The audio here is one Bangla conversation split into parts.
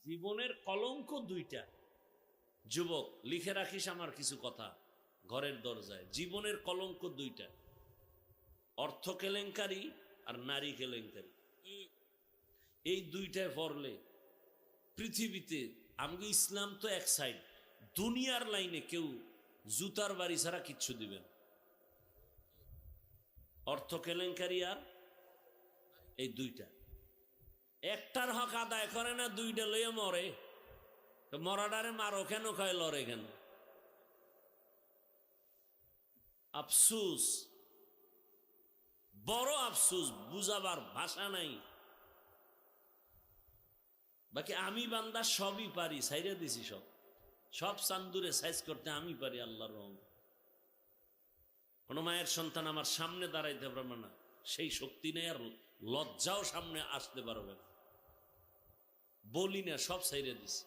জীবনের কলঙ্ক দুইটা। যুবক লিখে রাখিস আমার কিছু কথা ঘরের দরজায়। জীবনের কলঙ্ক দুইটা, অর্থ কেলেঙ্কারি আর নারী কেলেঙ্কারি। এই দুইটায় পড়লে পৃথিবীতে, আমাকে ইসলাম তো এক সাইড, দুনিয়ার লাইনে কেউ জুতার বাড়ি ছাড়া কিচ্ছু দিবেন। অর্থ কেলেঙ্কারি আর এই দুইটা, একটার হক আদায় করে না, দুইটা লইয়া মরে। তো মরাডারে মারো কেন, কয় লড়ে কেন? আফসুস, বড় আফসুস, বুঝাবার ভাষা নাই। বাকি আমি বান্দা সবই পারি, সাইরে দিছি সব, সব চান্দুরে সাইজ করতে আমি পারি আল্লাহর রহমতে। কোন মায়ের সন্তান আমার সামনে দাঁড়াইতে পারবে না, সেই শক্তি নেই, আর লজ্জাও সামনে আসতে পারবে না। বলি না, সব সাইরে দিছি।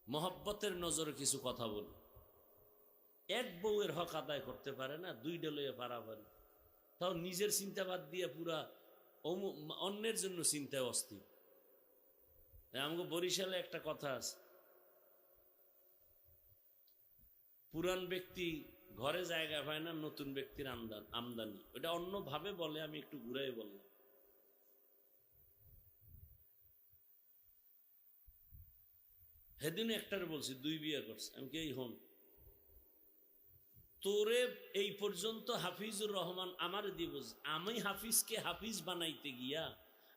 মহব্বতের নজরে কিছু কথা বলি। এক বউয়ের হক আদায় করতে পারে না, দুইটা লইয়া পারাপারি, তাও নিজের চিন্তা বাদ দিয়ে পুরা অন্যের জন্য চিন্তায় অস্থির। আমাকে বরিশালে একটা কথা আছে, পুরান ব্যক্তি ঘরে জায়গা পায় না, নতুন ব্যক্তির আমদানি। ওটা অন্যভাবে বলে, আমি একটু ঘুরাই বললাম। সেদিন একটার বলছি, দুই বিয়ে করছে। আমি কি এই হন তোরে এই পর্যন্ত হাফিজুর রহমান আমার দিব, আমি হাফিজকে হাফিজ বানাইতে গিয়া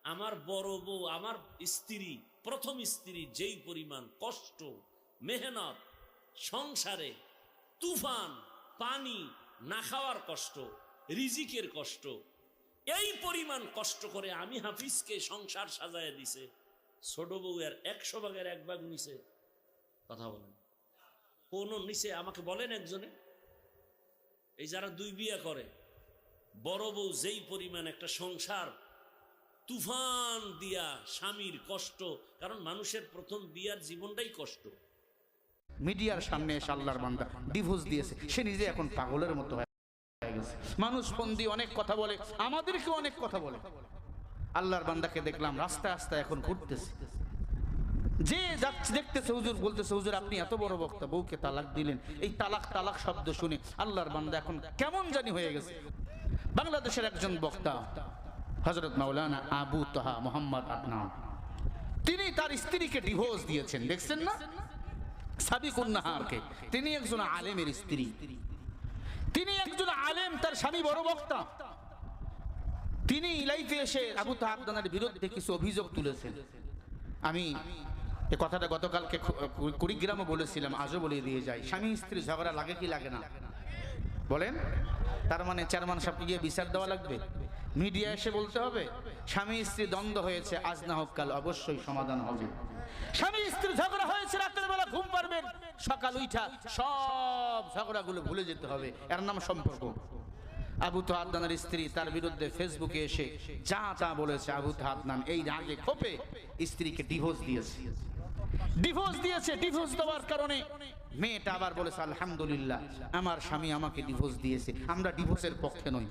আমার বড় বউ, আমার স্ত্রী, প্রথম স্ত্রী যেই পরিমাণ কষ্ট, মেহনত, সংসারে তুফান, পানি না খাওয়ার কষ্ট, রিজিকের কষ্ট, এই পরিমাণ কষ্ট করে আমি হাফিজকে সংসার সাজায় দিছে। ছোট বউ এর 100 ভাগের 1 ভাগ নিছে। কথা বলেন, কোন নিচে আমাকে বলেন একজনে। এই যারা দুই বিয়ে করে, বড় বউ যেই পরিমাণ একটা সংসার তুফান দিয়া, স্বামীর কষ্ট, কারণ মানুষের প্রথম বিয়ার জীবনটাই কষ্ট। মিডিয়ার সামনে এসে আল্লাহর বান্দা ডিভোর্স দিয়েছে, সে নিজে এখন পাগলের মতো হয়ে গেছে। মানুষ ফোন দিয়ে অনেক কথা বলে, আমাদেরকে অনেক কথা বলে। আল্লাহর বান্দাকে দেখলাম রাস্তায় রাস্তায় এখন ঘুরতেছে, যে যাচ্ছে দেখতেছে, হুজুর বলতেছে, হুজুর আপনি এত বড় বক্তা, বউকে তালাক দিলেন। এই তালাক তালাক শব্দ শুনে আল্লাহর বান্দা এখন কেমন জানি হয়ে গেছে। বাংলাদেশের একজন বক্তা হযরত মাওলানা আবু তাহা মোহাম্মদ আদনান, তিনি তার স্ত্রীকে ডিভোর্স দিয়েছেন। দেখছেন না, সাবিকুন নাহারকে। তিনি একজন আলেমের স্ত্রী, তিনি একজন আলেম, তার স্বামী বড় বক্তা। তিনি লাইফে এসে আবু তাহা আদনানের বিরুদ্ধে কিছু অভিযোগ তুলেছেন। আমি এই কথাটা গতকালকে কুড়িগ্রামে বলেছিলাম, আজও বলে দিয়ে যাই। স্বামী স্ত্রী ঝগড়া লাগে কি লাগে না বলেন? তার মানে চেয়ারম্যান সাহেবকে গিয়ে বিচার দেওয়া লাগবে, মিডিয়া এসে বলতে হবে স্বামী স্ত্রী দ্বন্দ্ব হয়েছে, আজ না হোক কাল অবশ্যই সমাধান হবে। স্বামী স্ত্রী ঝগড়া হয়েছে, রাতের বেলা ঘুম পারবেন, সকাল উঠা সব ঝগড়াগুলো ভুলে যেতে হবে, এর নাম সম্পর্ক। আবু তাহা আদনানের স্ত্রী তার বিরুদ্ধে ফেসবুকে এসে যা তা বলেছে। আবু তাহা আদনান এই রাগে ক্ষোভে স্ত্রীকে ডিভোর্স দিয়েছে। ডিভোর্স দেওয়ার কারণে মেয়েটা আবার বলেছে, আলহামদুলিল্লাহ আমার স্বামী আমাকে ডিভোর্স দিয়েছে, আমরা ডিভোর্সের পক্ষে নই।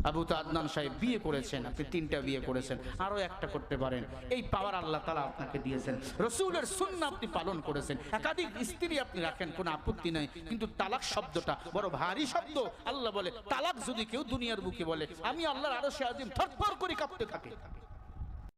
আবু তাহা আদনান সাহেব বিয়ে করেছেন, আপনি 3টা বিয়ে করেছেন, আরো একটা করতে পারেন। এই পাওয়ার আল্লাহ তাআলা আপনাকে দিয়েছেন। রাসূলের সুন্নাহ আপনি পালন করেছেন, একাধিক স্ত্রী আপনি রাখেন, কোনো আপত্তি নাই। কিন্তু তালাক শব্দটা বড় ভারী শব্দ। আল্লাহ বলে তালাক যদি কেউ দুনিয়ার বুকে বলে, আমি আল্লাহর আরশে আজিম থরথর করে কাঁপতে থাকে।